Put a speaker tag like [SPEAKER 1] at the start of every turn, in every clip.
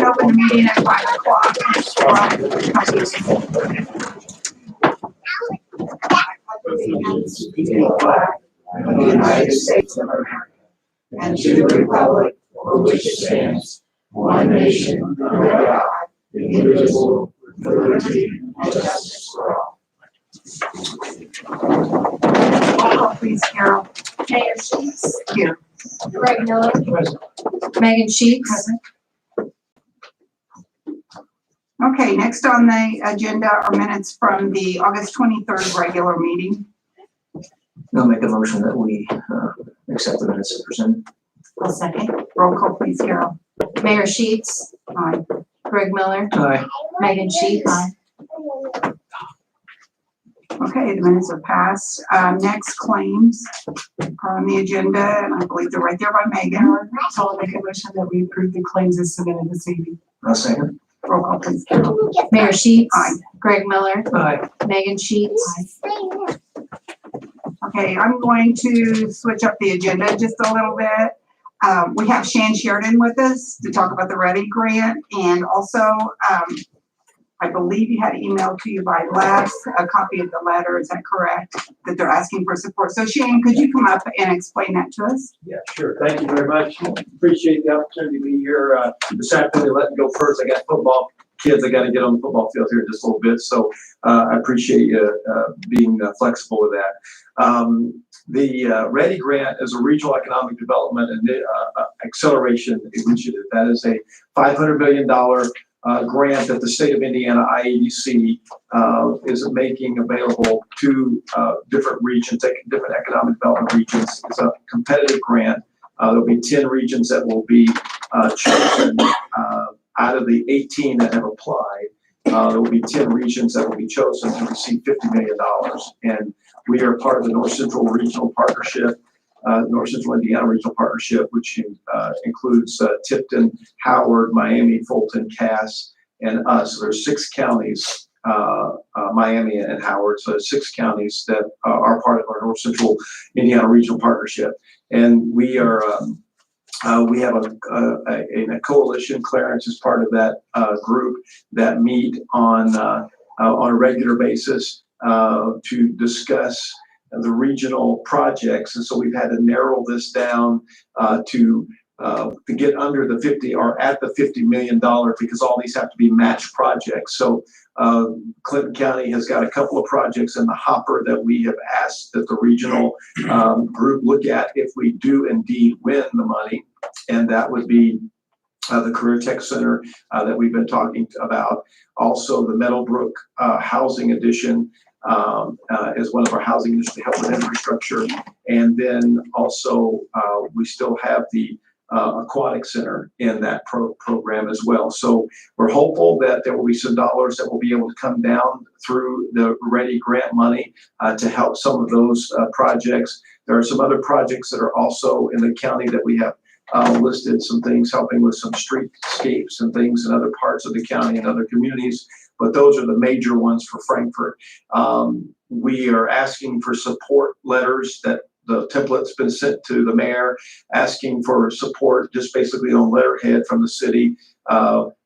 [SPEAKER 1] and open the meeting at 5 o'clock.
[SPEAKER 2] Of the United States of America, and to the republic for which it stands, one nation, under God, indivisible, with liberty and justice for all.
[SPEAKER 1] Roll call, please, Carol.
[SPEAKER 3] Mayor Sheets.
[SPEAKER 1] Here.
[SPEAKER 3] Greg Miller. Megan Sheets.
[SPEAKER 1] Okay, next on the agenda are minutes from the August 23rd regular meeting.
[SPEAKER 4] I'll make a motion that we accept the minutes as presented.
[SPEAKER 3] I'll second.
[SPEAKER 1] Roll call, please, Carol.
[SPEAKER 3] Mayor Sheets.
[SPEAKER 1] Aye.
[SPEAKER 3] Greg Miller.
[SPEAKER 4] Aye.
[SPEAKER 3] Megan Sheets.
[SPEAKER 1] Okay, the minutes are passed. Next, claims are on the agenda, and I believe they're right there by Megan.
[SPEAKER 5] So I'll make a motion that we approve the claims as submitted this evening.
[SPEAKER 4] I'll second.
[SPEAKER 1] Roll call, please, Carol.
[SPEAKER 3] Mayor Sheets.
[SPEAKER 1] Aye.
[SPEAKER 3] Greg Miller.
[SPEAKER 4] Aye.
[SPEAKER 3] Megan Sheets.
[SPEAKER 1] Okay, I'm going to switch up the agenda just a little bit. We have Shan Sheridan with us to talk about the Ready grant, and also, I believe you had emailed to you by Les a copy of the letter. Is that correct? That they're asking for support. So Shan, could you come up and explain that to us?
[SPEAKER 6] Yeah, sure. Thank you very much. Appreciate the opportunity to be here this afternoon. Let me go first. I got football kids. I got to get on the football field here in just a little bit. So I appreciate you being flexible with that. The Ready Grant is a regional economic development and acceleration initiative. That is a $500 million grant that the state of Indiana IEDC is making available to different regions, different economic development regions. It's a competitive grant. There'll be 10 regions that will be chosen out of the 18 that have applied. There will be 10 regions that will be chosen to receive $50 million. And we are part of the North Central Regional Partnership, North Central Indiana Regional Partnership, which includes Tipton, Howard, Miami, Fulton, Cass, and us. So there's 6 counties, Miami and Howard, so 6 counties that are part of our North Central Indiana Regional Partnership. And we are, we have a coalition. Clarence is part of that group that meet on a regular basis to discuss the regional projects. And so we've had to narrow this down to get under the 50 or at the $50 million because all these have to be matched projects. So Clinton County has got a couple of projects in the hopper that we have asked that the regional group look at if we do indeed win the money. And that would be the Career Tech Center that we've been talking about. Also the Meadowbrook Housing Addition is one of our housing initiatives to help with infrastructure. And then also we still have the Aquatic Center in that program as well. So we're hopeful that there will be some dollars that will be able to come down through the Ready Grant money to help some of those projects. There are some other projects that are also in the county that we have listed, some things helping with some streetscapes and things in other parts of the county and other communities. But those are the major ones for Frankfort. We are asking for support letters that the template's been sent to the mayor, asking for support just basically on letterhead from the city.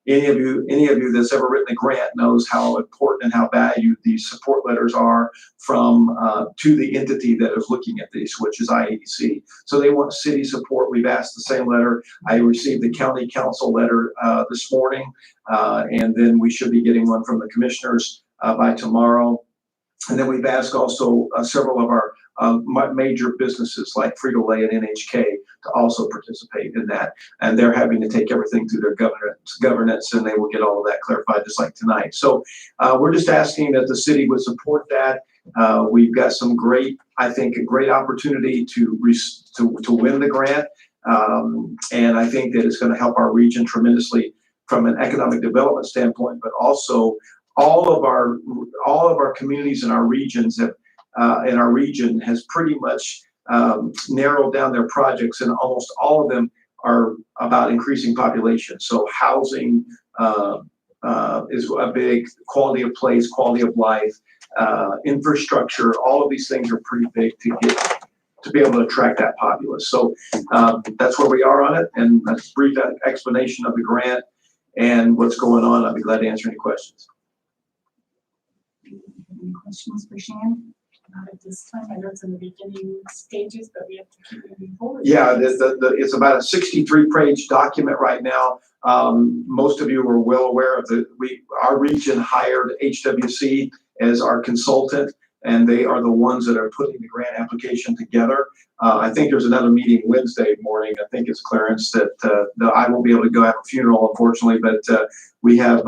[SPEAKER 6] Any of you that's ever written a grant knows how important and how valued these support letters are from to the entity that is looking at these, which is IEDC. So they want city support. We've asked the same letter. I received the county council letter this morning, and then we should be getting one from the commissioners by tomorrow. And then we've asked also several of our major businesses like Frito-Lay and NHK to also participate in that. And they're having to take everything through their governance, and they will get all of that clarified just like tonight. So we're just asking that the city would support that. We've got some great, I think, a great opportunity to win the grant. And I think that it's going to help our region tremendously from an economic development standpoint, but also all of our communities in our regions have in our region has pretty much narrowed down their projects, and almost all of them are about increasing population. So housing is a big quality of place, quality of life, infrastructure. All of these things are pretty big to be able to attract that populace. So that's where we are on it, and that's a brief explanation of the grant. and what's going on. I'd be glad to answer any questions.
[SPEAKER 1] Any questions for Shan?
[SPEAKER 5] Not at this time. I know it's in the beginning stages, but we have to keep moving forward.
[SPEAKER 6] Yeah, it's about a 63-page document right now. Most of you are well aware of our region hired HWC as our consultant, and they are the ones that are putting the grant application together. I think there's another meeting Wednesday morning. I think it's Clarence that I won't be able to go have a funeral, unfortunately, but we have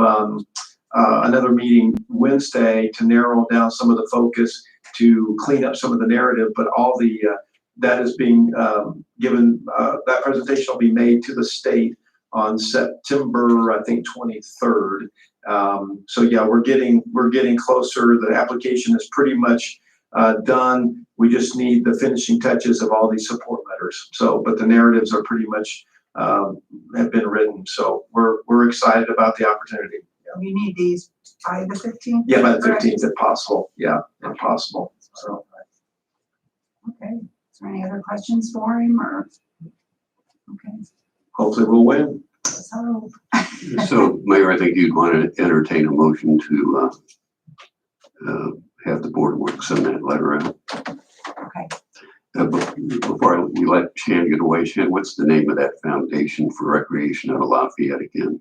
[SPEAKER 6] another meeting Wednesday to narrow down some of the focus, to clean up some of the narrative, but all the that is being given. That presentation will be made to the state on September, I think, 23rd. So yeah, we're getting closer. The application is pretty much done. We just need the finishing touches of all these support letters. So, but the narratives are pretty much have been written. So we're excited about the opportunity.
[SPEAKER 1] You need these by the 15th?
[SPEAKER 6] Yeah, by the 15th if possible. Yeah, if possible. So.
[SPEAKER 1] Okay. Is there any other questions for him or? Okay.
[SPEAKER 6] Hopefully we'll win.
[SPEAKER 1] So,
[SPEAKER 2] So, Mayor, I think you'd want to entertain a motion to have the board work send that letter out.
[SPEAKER 1] okay.
[SPEAKER 2] Before we let Shan get away, Shan, what's the name of that foundation for recreation out of Lafayette again?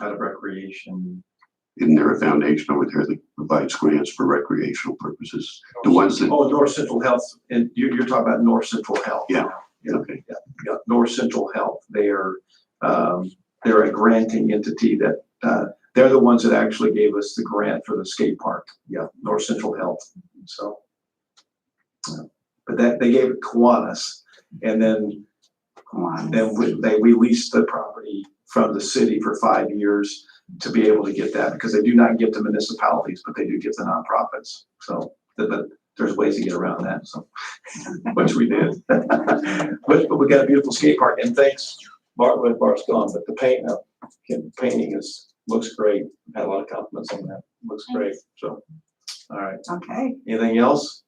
[SPEAKER 6] Out of recreation.
[SPEAKER 2] Isn't there a foundation over there that provides grants for recreational purposes? The ones that,
[SPEAKER 6] North Central Health, and you're talking about North Central Health.
[SPEAKER 2] Yeah.
[SPEAKER 6] Okay. Yeah. North Central Health. They're a granting entity that they're the ones that actually gave us the grant for the skate park. Yeah, North Central Health. So, but they gave it Kiwanis, and then we leased the property from the city for 5 years to be able to get that, because they do not give to municipalities, but they do give to nonprofits. So, but there's ways to get around that. So, which we did. But we got a beautiful skate park, and thanks, Bart's gone, but the painting looks great. Had a lot of compliments on that. Looks great. So, all right.
[SPEAKER 1] Okay.
[SPEAKER 6] Anything else?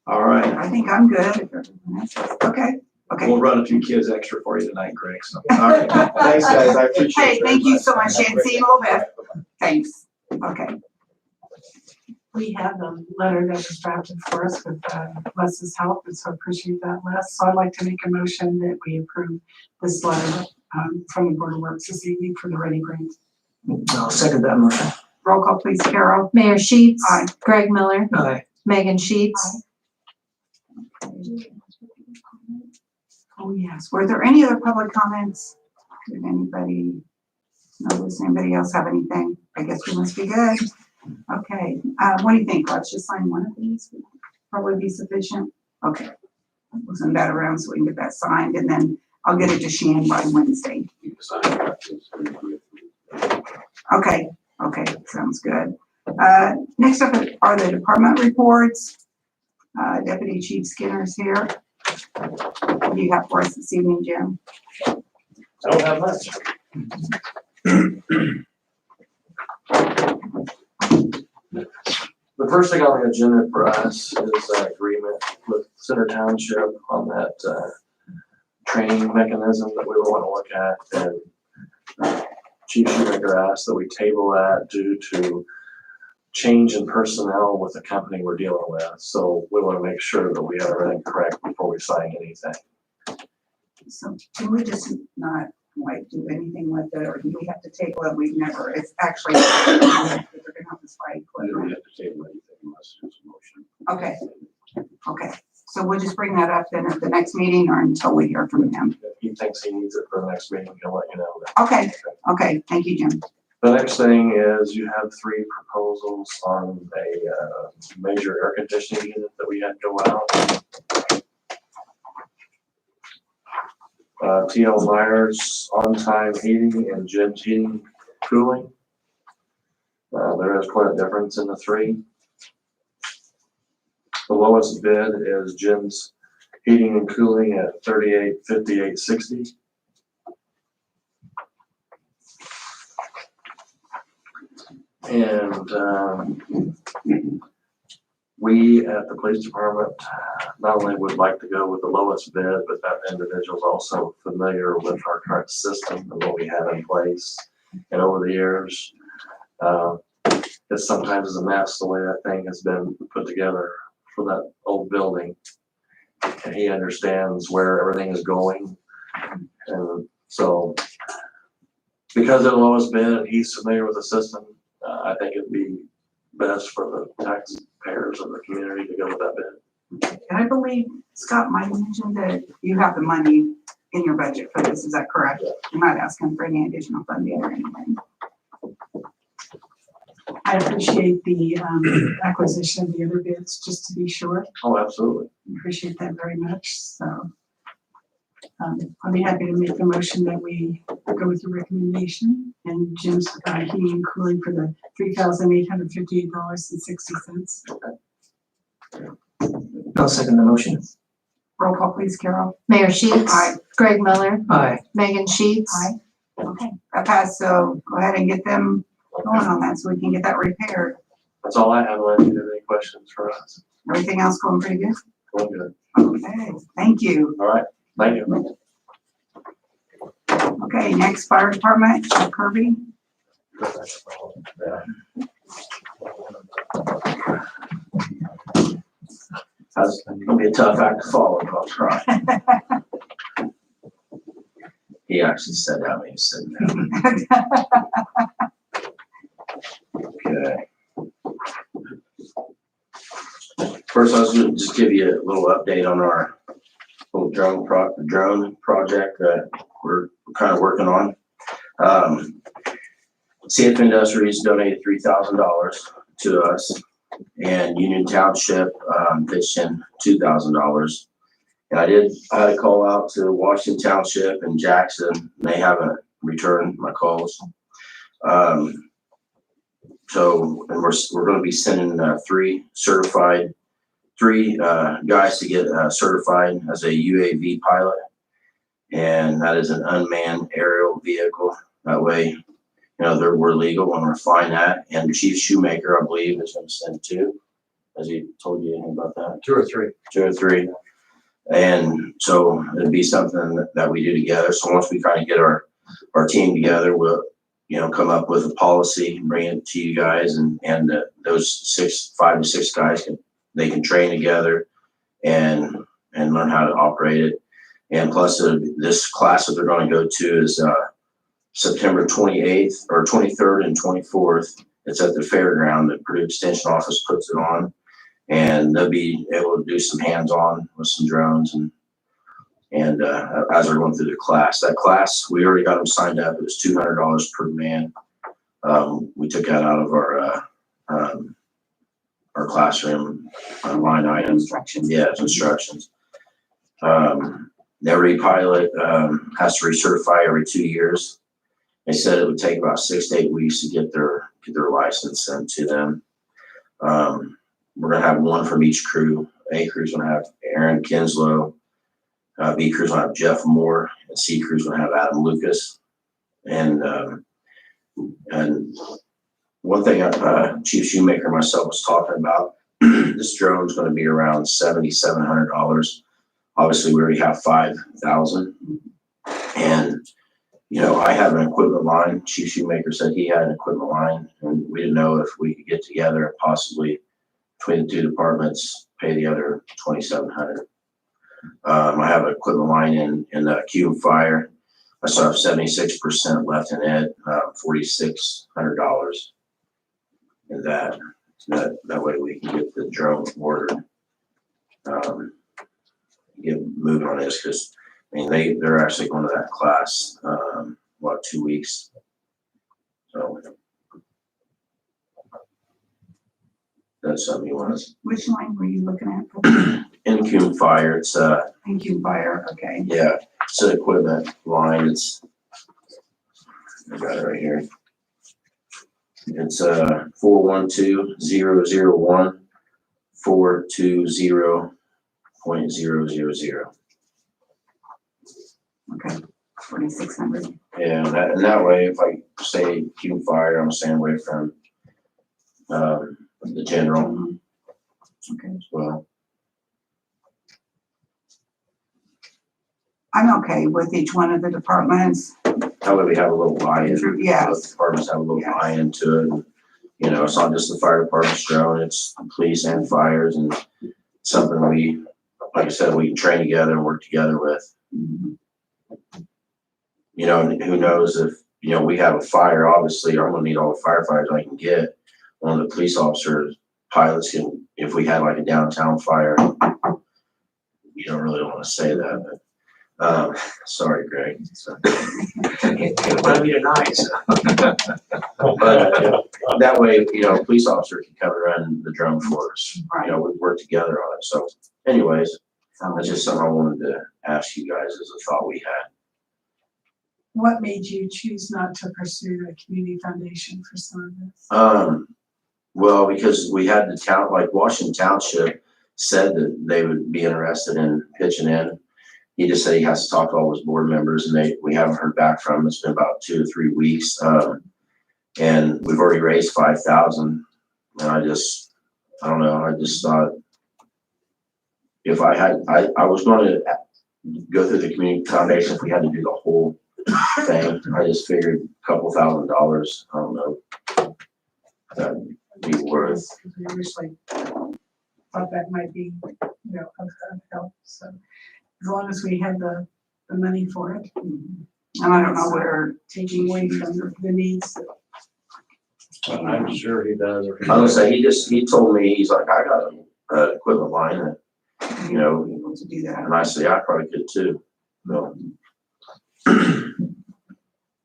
[SPEAKER 6] All right.
[SPEAKER 1] I think I'm good. Okay. Okay.
[SPEAKER 6] We'll run a few kids extra for you tonight, Greg. So, all right. Thanks, guys. I appreciate it.
[SPEAKER 1] Hey, thank you so much, Shan. See you in a little bit. Thanks. Okay.
[SPEAKER 5] We have a letter that was drafted for us with Les's help, and so appreciate that, Les. So I'd like to make a motion that we approve this letter from the Board of Works this evening for the Ready Grant.
[SPEAKER 4] I'll second that motion.
[SPEAKER 1] Roll call, please, Carol.
[SPEAKER 3] Mayor Sheets.
[SPEAKER 1] Aye.
[SPEAKER 3] Greg Miller.
[SPEAKER 4] Aye.
[SPEAKER 3] Megan Sheets.
[SPEAKER 1] Oh, yes. Were there any other public comments? Did anybody notice? Anybody else have anything? I guess we must be good. Okay. What do you think? Let's just sign one of these. Probably be sufficient. Okay. We'll send that around so we can get that signed, and then I'll get it to Shan by Wednesday. Okay. Okay. Sounds good. Next up are the department reports. Deputy Chief Skinner's here. What do you have for us this evening, Jim?
[SPEAKER 7] I don't have much. The first thing on the agenda for us is an agreement with Center Township on that training mechanism that we want to look at. And Chief Shoemaker asked that we table that due to change in personnel with the company we're dealing with. So we want to make sure that we have everything correct before we sign anything.
[SPEAKER 1] So can we just not like do anything with it, or do we have to table it? We've never, it's actually, they're gonna have this fight.
[SPEAKER 2] I don't have to table anything unless there's a motion.
[SPEAKER 1] Okay, okay. So we'll just bring that up then at the next meeting or until we hear from him.
[SPEAKER 7] If he thinks he needs it for the next meeting, he'll let you know.
[SPEAKER 1] Okay, okay. Thank you, Jim.
[SPEAKER 7] The next thing is you have 3 proposals on a major air conditioning unit that we had go out. TL Myers on-time heating and Jim's heating cooling. There is quite a difference in the 3. The lowest bid is Jim's heating and cooling at $38.58.60. And we at the police department not only would like to go with the lowest bid, but that individual is also familiar with our current system and what we have in place. And over the years, it sometimes is a mess the way that thing has been put together for that old building. And he understands where everything is going. And so, because of the lowest bid and he's familiar with the system, I think it'd be best for the taxpayers of the community to go with that bid.
[SPEAKER 1] And I believe Scott might mention that you have the money in your budget for this, is that correct? You're not asking for any additional funding or anything?
[SPEAKER 5] I appreciate the acquisition of the other bids, just to be sure.
[SPEAKER 7] Oh, absolutely.
[SPEAKER 5] Appreciate that very much, so. I'll be happy to make the motion that we go with your recommendation and Jim's heating and cooling for the $3,858.60.
[SPEAKER 4] I'll second the motion.
[SPEAKER 1] Roll call, please, Carol.
[SPEAKER 3] Mayor Sheets.
[SPEAKER 1] Aye.
[SPEAKER 3] Greg Miller.
[SPEAKER 4] Aye.
[SPEAKER 3] Megan Sheets.
[SPEAKER 1] Aye. Okay, that passed, so go ahead and get them going on that so we can get that repaired.
[SPEAKER 7] That's all I have. Unless you have any questions for us.
[SPEAKER 1] Everything else going pretty good?
[SPEAKER 7] Going good.
[SPEAKER 1] Okay, thank you.
[SPEAKER 7] All right. Thank you.
[SPEAKER 1] Okay, next fire department, Chuck Kirby.
[SPEAKER 8] That's gonna be a tough act to follow, but I'll try. He actually said that when he was sitting down. Okay. First, I was gonna just give you a little update on our little drone project that we're kind of working on. CF Industries donated $3,000 to us, and Union Township pitched in $2,000. And I had a call out to Washington Township and Jackson. They haven't returned my calls. So, and we're going to be sending three guys to get certified as a UAV pilot, and that is an unmanned aerial vehicle. That way, we're legal when we're flying that. And Chief Shoemaker, I believe, is going to send two. Has he told you anything about that?
[SPEAKER 6] Two or three.
[SPEAKER 8] Two or three. And so it'd be something that we do together. So once we kind of get our team together, we'll, come up with a policy, bring it to you guys, and those 5 to 6 guys can train together and learn how to operate it. And plus this class that they're going to go to is September 28th or 23rd and 24th. It's at the fairground. The Purdue Extension Office puts it on, and they'll be able to do some hands-on with some drones and as they're going through the class. That class, we already got them signed up. It was $200 per man. We took that out of our classroom line item.
[SPEAKER 1] Instructions.
[SPEAKER 8] Yeah, it's instructions. Every pilot has to recertify every 2 years. They said it would take about 6 to 8 weeks to get their license sent to them. We're gonna have one from each crew. A crew's gonna have Aaron Kinslow. B crew's gonna have Jeff Moore, and C crew's gonna have Adam Lucas. And one thing Chief Shoemaker and myself was talking about, this drone's gonna be around $7,700. Obviously, we already have 5,000. And I have an equipment line. Chief Shoemaker said he had an equipment line, and we didn't know if we could get together and possibly between the two departments pay the other $2,700. I have an equipment line in Q Fire. I still have 76% left in it, $4,600 in that. That way we can get the drone ordered. Get moving on this, because they're actually going to that class 2 weeks. So that's something you want to.
[SPEAKER 1] Which line were you looking at?
[SPEAKER 8] In Q Fire, it's
[SPEAKER 1] Thank you, fire, okay.
[SPEAKER 8] yeah, it's an equipment line. I got it right here. It's 412-001 420.000.
[SPEAKER 1] Okay, 4,600.
[SPEAKER 8] Yeah, and that way, if I say Q Fire, I'm staying away from the general
[SPEAKER 1] Okay.
[SPEAKER 8] as well.
[SPEAKER 1] I'm okay with each one of the departments.
[SPEAKER 8] that way we have a little buy-in.
[SPEAKER 1] True, yes.
[SPEAKER 8] Both departments have a little
[SPEAKER 1] Yes.
[SPEAKER 8] buy-in to it. And, you know, it's not just the fire department's drone, it's the police and fires, and something we, like I said, we can train together and work together with. You know, and who knows if, you know, we have a fire, obviously, I'm gonna need all the firefighters I can get. One of the police officers, pilots can, if we had like a downtown fire, you don't really want to say that, but, sorry, Greg. So,
[SPEAKER 4] It might be tonight, so.
[SPEAKER 8] but that way, you know, a police officer can come and run the drone for us.
[SPEAKER 1] Right.
[SPEAKER 8] You know, we work together on it. So anyways,
[SPEAKER 1] So,
[SPEAKER 8] that's just something I wanted to ask you guys as a thought we had.
[SPEAKER 5] What made you choose not to pursue a community foundation for some of this?
[SPEAKER 8] Well, because we had the town, like Washington Township said that they would be interested in pitching in. He just said he has to talk to all his board members, and we haven't heard back from him. It's been about 2 to 3 weeks. And we've already raised 5,000. And I don't know, I just thought if I was going to go through the community foundation if we had to do the whole thing. I just figured a couple $1,000s, I don't know, that'd be worth.
[SPEAKER 5] Because we originally thought that might be, you know, of help, so as long as we had the money for it.
[SPEAKER 1] and I don't know where,
[SPEAKER 5] Taking away from the needs.
[SPEAKER 7] I'm sure he does.
[SPEAKER 8] I was gonna say, he told me, he's like, I got an equipment line that, you know,
[SPEAKER 1] be able to do that.
[SPEAKER 8] and I said, I probably could too. No,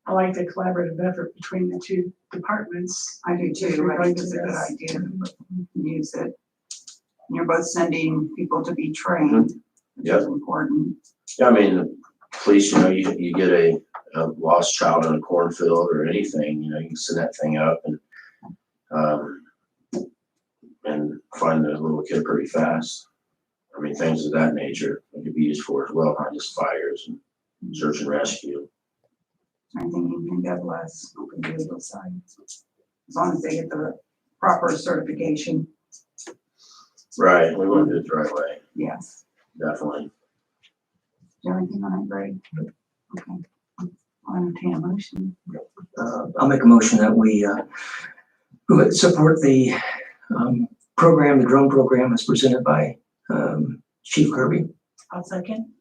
[SPEAKER 1] I like the collaborative effort between the two departments. I do too. I think it's a good idea. We can use it. And you're both sending people to be trained, which is important.
[SPEAKER 8] yeah, I mean, police, you know, you get a lost child in a cornfield or anything, you know, you can send that thing up and find the little kid pretty fast. I mean, things of that nature it could be used for as well, not just fires and search and rescue.
[SPEAKER 1] Anything you can get less on the legal side. As long as they get the proper certification,
[SPEAKER 8] Right, we want to do it the right way,
[SPEAKER 1] yes.
[SPEAKER 8] definitely.
[SPEAKER 1] Do you have anything on that, Greg? Okay. I'll entertain a motion.
[SPEAKER 4] I'll make a motion that we would support the program, the drone program as presented by Chief Kirby.
[SPEAKER 5] I'll second.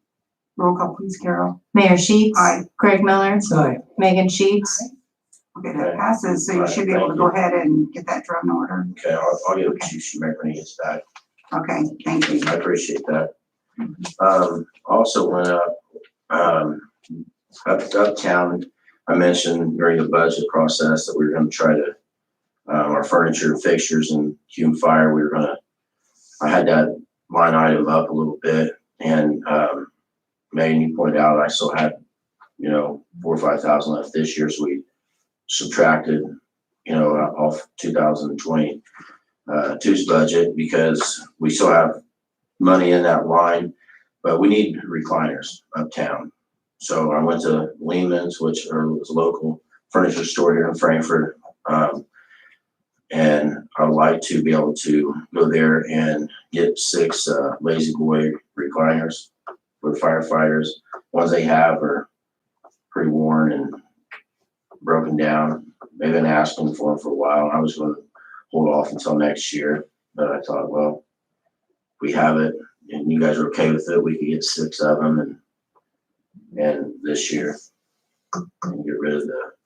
[SPEAKER 1] Roll call, please, Carol.
[SPEAKER 3] Mayor Sheets.
[SPEAKER 1] Aye.
[SPEAKER 3] Greg Miller.
[SPEAKER 4] Aye.
[SPEAKER 3] Megan Sheets.
[SPEAKER 1] Okay, that passes, so you should be able to go ahead and get that drone order.
[SPEAKER 8] Okay, I'll get it to Chief Schumacher when he gets back.
[SPEAKER 1] Okay, thank you.
[SPEAKER 8] I appreciate that. Also went up uptown. I mentioned during the budget process that we were going to try to, our furniture, fixtures, and Hume Fire, I had that line item up a little bit, and Megan, you pointed out I still had, you know, 4,000 or 5,000 left this year, so we subtracted, you know, off 2022's budget because we still have money in that line, but we need recliners uptown. So I went to Lehman's, which is a local furniture store here in Frankfurt, and I would like to be able to go there and get 6 Lazy Boy recliners for the firefighters. Ones they have are pretty worn and broken down. They've been asking for them for a while. I was going to hold off until next year, but I thought, well, if we have it and you guys are okay with it, we could get 6 of them and this year and get rid of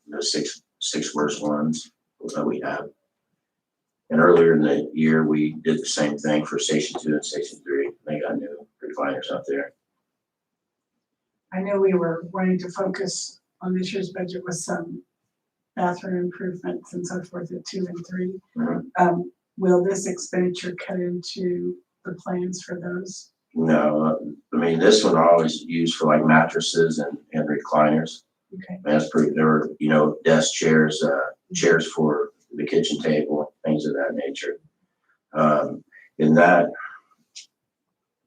[SPEAKER 8] the six worst ones that we have. And earlier in the year, we did the same thing for Station 2 and Station 3. They got new recliners out there.
[SPEAKER 5] I know we were wanting to focus on this year's budget with some bathroom improvements and so forth at 2 and 3.
[SPEAKER 8] Mhm.
[SPEAKER 5] Will this expenditure cut into the plans for those?
[SPEAKER 8] No, I mean, this one I always use for like mattresses and recliners.
[SPEAKER 5] Okay.
[SPEAKER 8] And that's pretty, there were, you know, desk chairs, chairs for the kitchen table, things of that nature. In that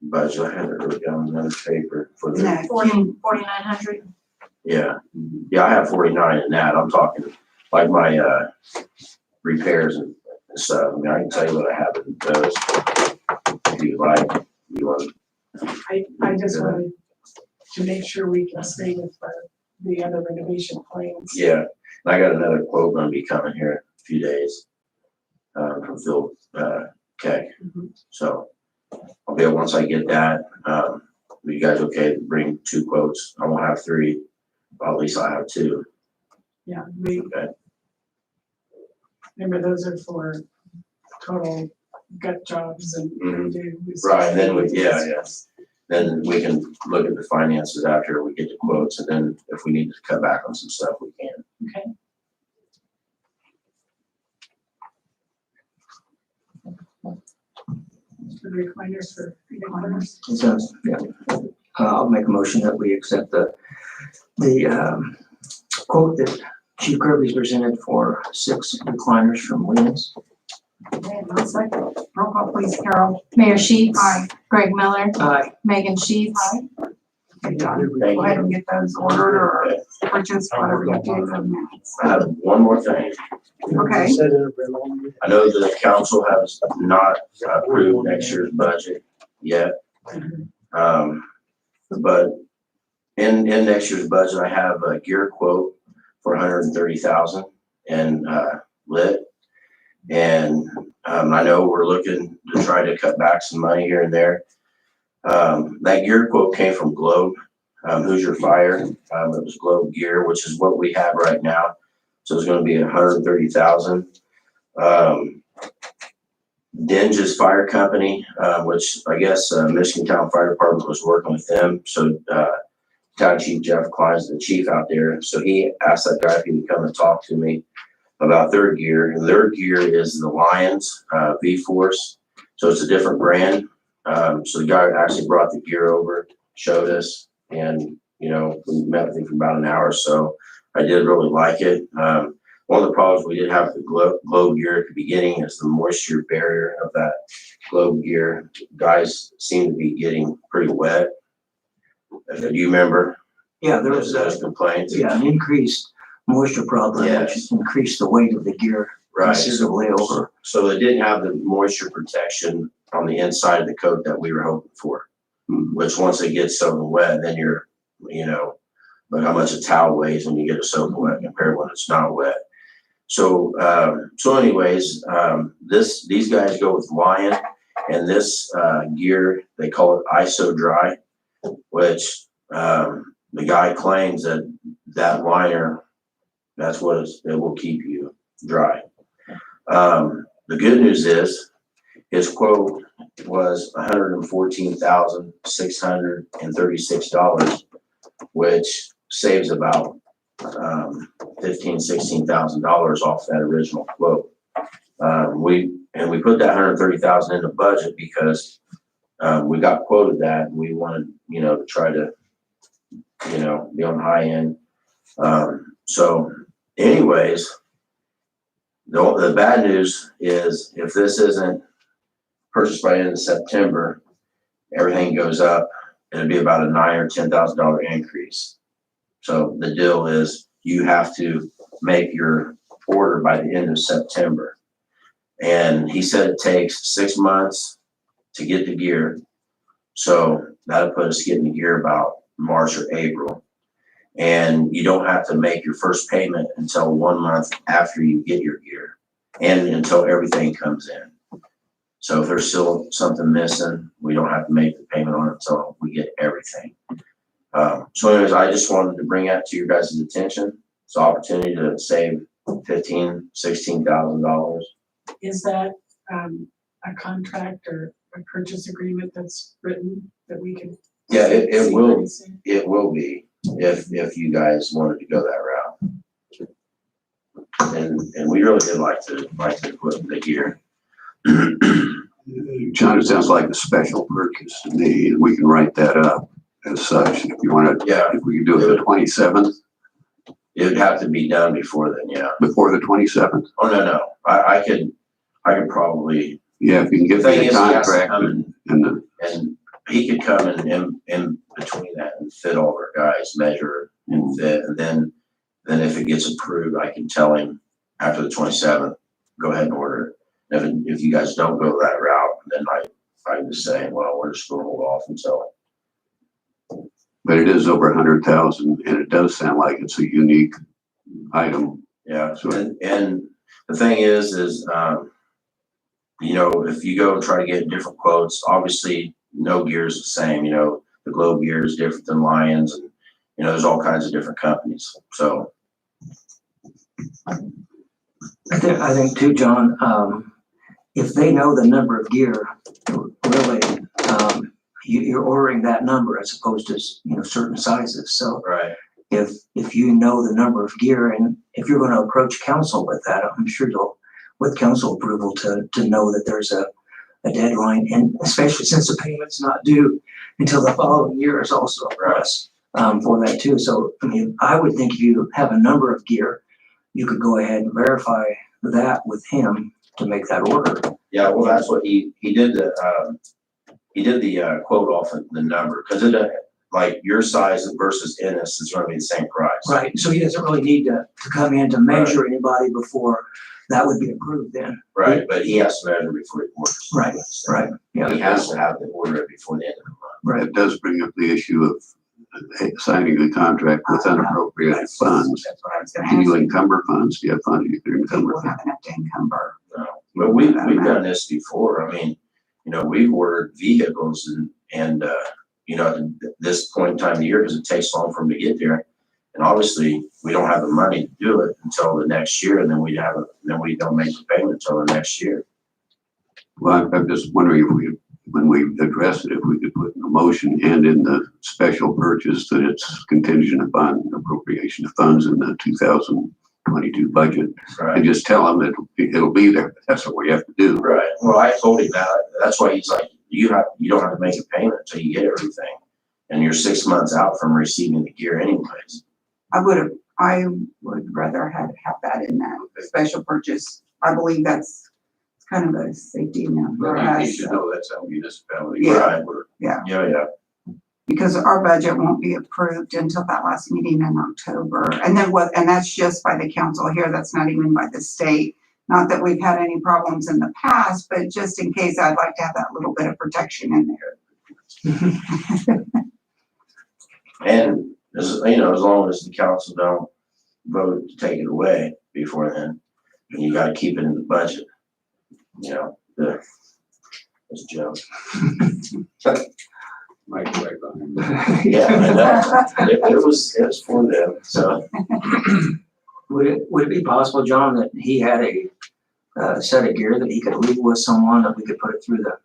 [SPEAKER 8] budget, I had it written down on another paper for the,
[SPEAKER 1] No,
[SPEAKER 3] 4,900.
[SPEAKER 8] yeah. Yeah, I have 49 in that. I'm talking like my repairs and stuff. I mean, I can tell you what I have in those. If you like, you want.
[SPEAKER 5] I just wanted to make sure we can stay with the other renovation plans.
[SPEAKER 8] Yeah, and I got another quote gonna be coming here in a few days, from Phil, Keck.
[SPEAKER 5] Mhm.
[SPEAKER 8] So I'll be able, once I get that, are you guys okay to bring 2 quotes? I won't have 3, but at least I have 2.
[SPEAKER 5] Yeah,
[SPEAKER 8] Okay.
[SPEAKER 5] remember those are for total gut jobs and.
[SPEAKER 8] Mhm.
[SPEAKER 5] do-
[SPEAKER 8] Right, and then then we can look at the finances after we get the quotes, and then if we need to cut back on some stuff, we can.
[SPEAKER 5] Okay. The recliners for recliners.
[SPEAKER 4] So, yeah, I'll make a motion that we accept the quote that Chief Kirby's presented for 6 recliners from Williams.
[SPEAKER 1] Okay, 1 second. Roll call, please, Carol.
[SPEAKER 3] Mayor Sheets.
[SPEAKER 1] Aye.
[SPEAKER 3] Greg Miller.
[SPEAKER 4] Aye.
[SPEAKER 3] Megan Sheets.
[SPEAKER 1] Okay, John,
[SPEAKER 8] Thank
[SPEAKER 1] go ahead
[SPEAKER 8] you.
[SPEAKER 1] and get those ordered or
[SPEAKER 8] Okay.
[SPEAKER 1] purchased, whatever you do them now.
[SPEAKER 8] I have one more thing.
[SPEAKER 1] Okay,
[SPEAKER 8] I know the council has not approved next year's budget yet. But in next year's budget, I have a gear quote for 130,000 in lit. And I know we're looking to try to cut back some money here and there. That gear quote came from Globe, Hoosier Fire. It was Globe gear, which is what we have right now. So it's gonna be 130,000. Dinge's Fire Company, which I guess Michigan Town Fire Department was working with them. So Town Chief Jeff Klein's the chief out there. So he asked that guy if he would come and talk to me about their gear. And their gear is the Lions V-Force. So it's a different brand. So the guy actually brought the gear over, showed us, and we met with him for about an hour or so. I did really like it. One of the problems we did have with the Globe gear at the beginning is the moisture barrier of that Globe gear. Guys seem to be getting pretty wet. Do you remember
[SPEAKER 4] Yeah, there was
[SPEAKER 8] those complaints?
[SPEAKER 4] an increased moisture problem, which
[SPEAKER 8] Yes.
[SPEAKER 4] increased the weight of the gear
[SPEAKER 8] Right.
[SPEAKER 4] considerably over.
[SPEAKER 8] So it didn't have the moisture protection on the inside of the coat that we were hoping for. Which once it gets soaking wet, then you're, look how much a towel weighs when you get it soaking wet compared when it's not wet. So, anyways, these guys go with Lion, and this gear, they call it ISO dry, which the guy claims that liner, that's what it will keep you dry. The good news is his quote was $114,636, which saves about $16,000 off that original quote. We put that 130,000 in the budget because we got quoted that, and we wanted to try to be on the high end. So anyways, the bad news is if this isn't purchased by the end of September, everything goes up. It'd be about a $9,000 or $10,000 increase. So the deal is you have to make your order by the end of September. And he said it takes 6 months to get the gear. So that'll put us getting the gear about March or April. And you don't have to make your first payment until 1 month after you get your gear and until everything comes in. So if there's still something missing, we don't have to make the payment on it until we get everything. So anyways, I just wanted to bring that to your guys' attention. It's an opportunity to save $15,000, $16,000.
[SPEAKER 5] Is that a contract or a purchase agreement that's written that we can?
[SPEAKER 8] Yeah, it
[SPEAKER 5] see
[SPEAKER 8] will.
[SPEAKER 5] pretty soon?
[SPEAKER 8] It will be if you guys wanted to go that route. And we really did like the equipment, the gear.
[SPEAKER 2] John, it sounds like a special purchase to me, and we can write that up as such. If you want to,
[SPEAKER 8] Yeah,
[SPEAKER 2] if we can do it the 27th,
[SPEAKER 8] it would have to be done before then, yeah.
[SPEAKER 2] before the 27th.
[SPEAKER 8] Oh, no. I could probably,
[SPEAKER 2] Yeah, if you can
[SPEAKER 8] the
[SPEAKER 2] get
[SPEAKER 8] thing
[SPEAKER 2] the
[SPEAKER 8] is, he has to
[SPEAKER 2] contract
[SPEAKER 8] come
[SPEAKER 2] and
[SPEAKER 8] and he could come in between that and fit all of our guys, measure and fit. And then if it gets approved, I can tell him after the 27th, go ahead and order it. If you guys don't go that route, then I can just say, well, we're just going to hold off until
[SPEAKER 2] But it is over 100,000, and it does sound like it's a unique item.
[SPEAKER 8] Yeah,
[SPEAKER 2] So-
[SPEAKER 8] and the thing is, you know, if you go try to get different quotes, obviously no gear is the same. You know, the Globe gear is different than Lions, and you know, there's all kinds of different companies. So
[SPEAKER 4] I think too, John, if they know the number of gear, really, you're ordering that number as opposed to, you know, certain sizes. So
[SPEAKER 8] right,
[SPEAKER 4] if you know the number of gear, and if you're going to approach council with that, I'm sure you'll, with council approval, to know that there's a deadline, and especially since the payment's not due until the following year is also a plus for that too. So, I mean, I would think if you have a number of gear, you could go ahead and verify that with him to make that order.
[SPEAKER 8] yeah. Well, that's what he did. The quote off of the number, because it like your size versus Ennis is going to be the same price.
[SPEAKER 4] Right, so he doesn't really need to come in to measure anybody before that would be approved then.
[SPEAKER 8] Right, but he has to measure before he orders.
[SPEAKER 4] Right, right, yeah.
[SPEAKER 8] He has to have the order before the end of the month.
[SPEAKER 4] Right.
[SPEAKER 2] It does bring up the issue of signing a contract with unappropriated funds.
[SPEAKER 1] That's what I was gonna
[SPEAKER 2] Do you
[SPEAKER 1] ask.
[SPEAKER 2] encumber funds? Do you have funds you can encumber?
[SPEAKER 1] We'll have enough to encumber.
[SPEAKER 8] But we've done this before. I mean, you know, we've ordered vehicles and you know, at this point in time of the year, because it takes long for them to get there. And obviously, we don't have the money to do it until the next year, and then we don't make the payment until the next year.
[SPEAKER 2] Well, I'm just wondering if when we address it, if we could put in the motion and in the special purchase that it's contingent upon appropriation of funds in the 2022 budget.
[SPEAKER 8] Right.
[SPEAKER 2] And just tell them it'll be there. That's what we have to do.
[SPEAKER 8] Right. Well, I told him that. That's why he's like, you don't have to make a payment until you get everything, and you're 6 months out from receiving the gear anyways.
[SPEAKER 1] I would rather have that in that special purchase. I believe that's kind of a safety net for us.
[SPEAKER 2] know that's how municipality.
[SPEAKER 1] Yeah.
[SPEAKER 8] Yeah.
[SPEAKER 1] Because our budget won't be approved until that last meeting in October. And that's just by the council here. That's not even by the state. Not that we've had any problems in the past, but just in case, I'd like to have that little bit of protection in there.
[SPEAKER 8] And as long as the council don't vote to take it away before then, and you gotta keep it in the budget. You know, that's a joke. Yeah, I know. It was for them, so.
[SPEAKER 4] Would it be possible, John, that he had a set of gear that he could leave with someone that we could put it through the,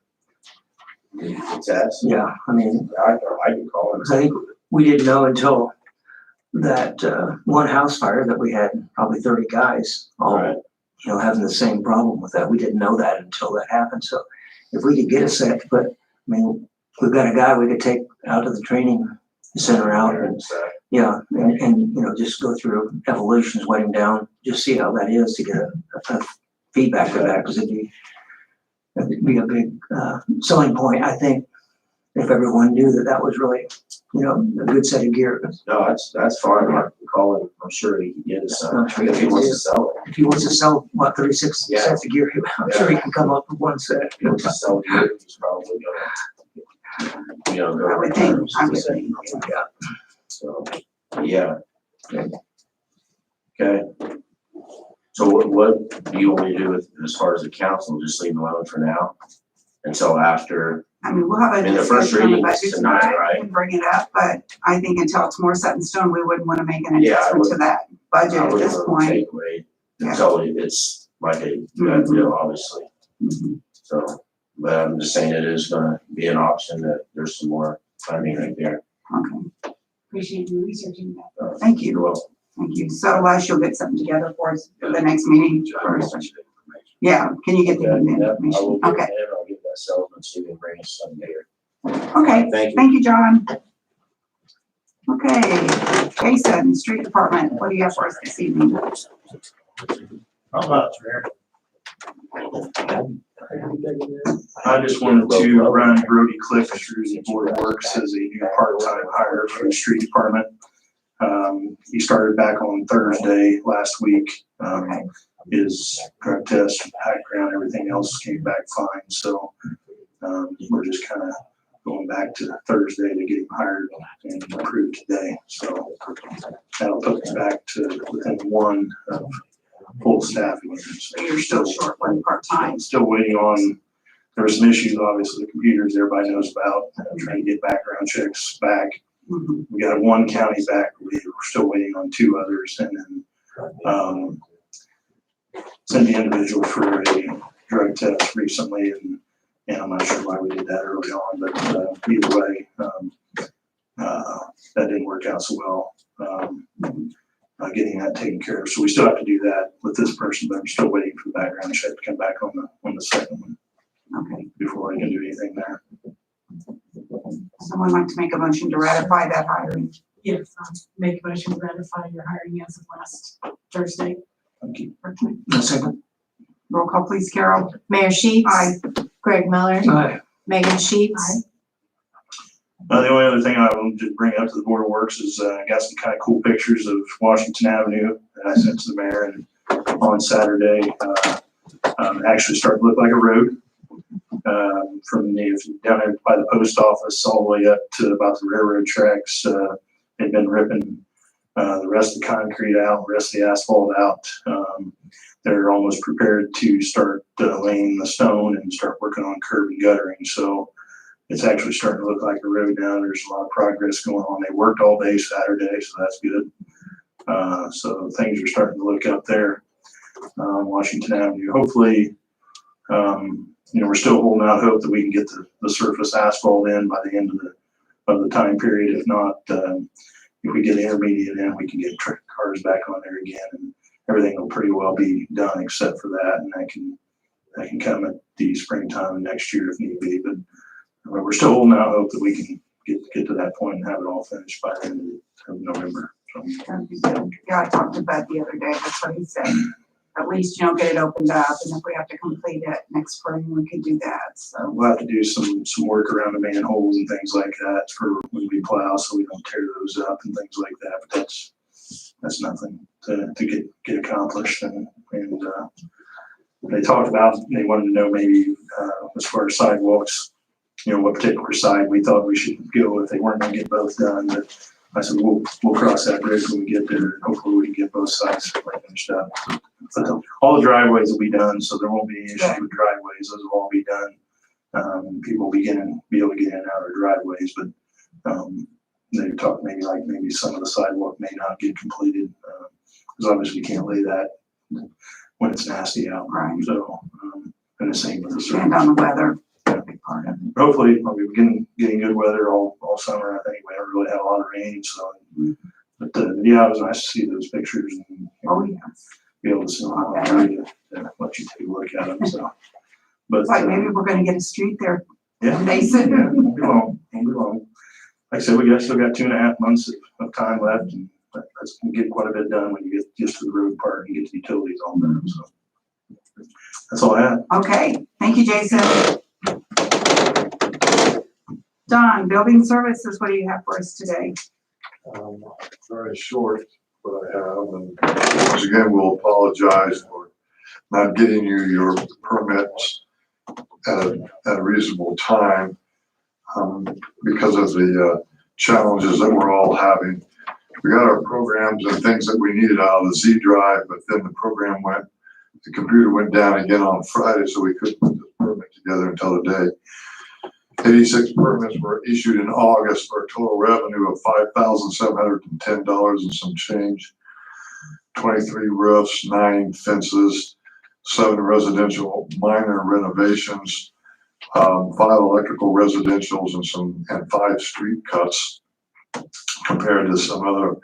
[SPEAKER 8] Test.
[SPEAKER 4] yeah, I mean,
[SPEAKER 8] I can call him.
[SPEAKER 4] because I think we didn't know until that one house fire that we had probably 30 guys all,
[SPEAKER 8] Right.
[SPEAKER 4] you know, having the same problem with that. We didn't know that until that happened. So if we could get a set, but I mean, we've got a guy we could take out of the training center out and yeah, and you know, just go through evolutions, wet him down, just see how that is to get a feedback of that, because it'd be a big selling point, I think, if everyone knew that was really, you know, a good set of gear.
[SPEAKER 8] No, that's fine. I can call him. I'm sure he can get us some
[SPEAKER 4] I'm sure
[SPEAKER 8] if he wants to sell it.
[SPEAKER 4] If he wants to sell, 36
[SPEAKER 8] Yeah.
[SPEAKER 4] sets of gear, I'm sure he can come up with one set.
[SPEAKER 8] If he wants to sell gear, he's probably gonna, go.
[SPEAKER 1] I would think.
[SPEAKER 4] Yeah.
[SPEAKER 8] So, yeah. Okay. So what do you want me to do with, as far as the council, just leave it alone for now? Until after,
[SPEAKER 1] I mean, we'll have a
[SPEAKER 8] I mean, the first
[SPEAKER 1] discussion on the
[SPEAKER 8] reading is
[SPEAKER 1] budget
[SPEAKER 8] tonight,
[SPEAKER 1] tonight
[SPEAKER 8] right?
[SPEAKER 1] and bring it up, but I think until it's more set in stone, we wouldn't want to make an
[SPEAKER 8] Yeah, I
[SPEAKER 1] adjustment to that budget
[SPEAKER 8] I
[SPEAKER 1] at
[SPEAKER 8] wouldn't
[SPEAKER 1] this
[SPEAKER 8] want to
[SPEAKER 1] point.
[SPEAKER 8] take away
[SPEAKER 1] Yeah.
[SPEAKER 8] until it's like a good deal, obviously.
[SPEAKER 1] Mhm.
[SPEAKER 8] So, but I'm just saying it is gonna be an option that there's some more funding right there.
[SPEAKER 1] Okay, appreciate you researching that.
[SPEAKER 8] So,
[SPEAKER 1] Thank you.
[SPEAKER 8] You're welcome.
[SPEAKER 1] Thank you. So Les, you'll get something together for us for the next meeting? Yeah, can you get the
[SPEAKER 8] Okay, yeah, I will
[SPEAKER 1] information?
[SPEAKER 8] get
[SPEAKER 1] Okay,
[SPEAKER 8] that, I'll get that salesman, see if he can bring us some here.
[SPEAKER 1] okay,
[SPEAKER 8] Thank you.
[SPEAKER 1] thank you, John. Okay, Jason, Street Department, what do you have for us this evening?
[SPEAKER 9] Not much, Mayor. I just wanted to run Brody Cliff through the Board of Works as a new part-time hire for the street department. He started back on Thursday last week. His drug test, background, everything else came back fine. So we're just kind of going back to Thursday to get him hired and approved today. So that'll put us back to within one of full staffing.
[SPEAKER 1] So you're still short one part-time.
[SPEAKER 9] Still waiting on, there were some issues, obviously, the computers everybody knows about, trying to get background checks back.
[SPEAKER 1] Mhm.
[SPEAKER 9] We got one county back, we're still waiting on 2 others, and then sent the individual for a drug test recently, and I'm not sure why we did that early on, but either way, that didn't work out so well. Getting that taken care of, so we still have to do that with this person, but I'm still waiting for the background check to come back on the second one
[SPEAKER 1] Okay.
[SPEAKER 9] before I can do anything there.
[SPEAKER 1] Someone like to make a motion to ratify that hiring?
[SPEAKER 5] Yes, make a motion to ratify your hiring as of last Thursday.
[SPEAKER 9] Thank you.
[SPEAKER 4] A second.
[SPEAKER 1] Roll call, please, Carol.
[SPEAKER 3] Mayor Sheets.
[SPEAKER 1] Aye.
[SPEAKER 3] Greg Miller.
[SPEAKER 4] Aye.
[SPEAKER 3] Megan Sheets.
[SPEAKER 9] The only other thing I wanted to bring up to the Board of Works is I got some kind of cool pictures of Washington Avenue that I sent to the mayor, and on Saturday, actually started to look like a road. From down there by the post office all the way up to about the railroad tracks. They've been ripping the rest of the concrete out, the rest of the asphalt out. They're almost prepared to start laying the stone and start working on curb and guttering. So it's actually starting to look like a road now. There's a lot of progress going on. They worked all day Saturday, so that's good. So things are starting to look up there, Washington Avenue. Hopefully, we're still holding out hope that we can get the surface asphalt in by the end of the time period. If not, if we get intermediate in, we can get cars back on there again, and everything will pretty well be done except for that. And that can come at the springtime of next year if need be. But we're still holding out hope that we can get to that point and have it all finished by the end of November. So.
[SPEAKER 1] That'd be good. Yeah, I talked to Bud the other day. That's what he said. At least, get it opened up, and if we have to complete it next spring, we can do that. So
[SPEAKER 9] We'll have to do some work around the manholes and things like that for when we plow, so we don't tear those up and things like that. But that's nothing to get accomplished. And they talked about, they wanted to know maybe as far as sidewalks, what particular side we thought we should go if they weren't going to get both done. But I said we'll cross that bridge when we get there, and hopefully we can get both sides finished up. But all the driveways will be done, so there won't be any issue with driveways. Those will all be done. People will be able to get in and out of driveways, but they talked maybe some of the sidewalk may not get completed because obviously you can't lay that when it's nasty out.
[SPEAKER 1] Right.
[SPEAKER 9] So and the same with the surface.
[SPEAKER 1] and on the weather, that'll be part of it.
[SPEAKER 9] Hopefully, we've been getting good weather all summer. I think we haven't really had a lot of rain, so. But yeah, it was nice to see those pictures and
[SPEAKER 1] Oh, yes.
[SPEAKER 9] be able to see them on to let you take a look at them. So, but
[SPEAKER 1] It's like maybe we're gonna get a street there.
[SPEAKER 9] yeah,
[SPEAKER 1] Mason.
[SPEAKER 9] yeah, won't be long. Like I said, we still got 2.5 months of time left, and that's gonna get quite a bit done when you get just to the road part and get the utilities all done. So that's all I have.
[SPEAKER 1] Okay, thank you, Jason. Don, building services, what do you have for us today?
[SPEAKER 2] Very short, what I have, and once again, we'll apologize for not getting you your permits at a reasonable time because of the challenges that we're all having. We got our programs and things that we needed out of the Z drive, but then the computer went down again on Friday, so we couldn't put the permit together until today. 86 permits were issued in August for a total revenue of $5,710 and some change. 23 roofs, 9 fences, 7 residential minor renovations, 5 electrical residentials and 5 street cuts, compared to some other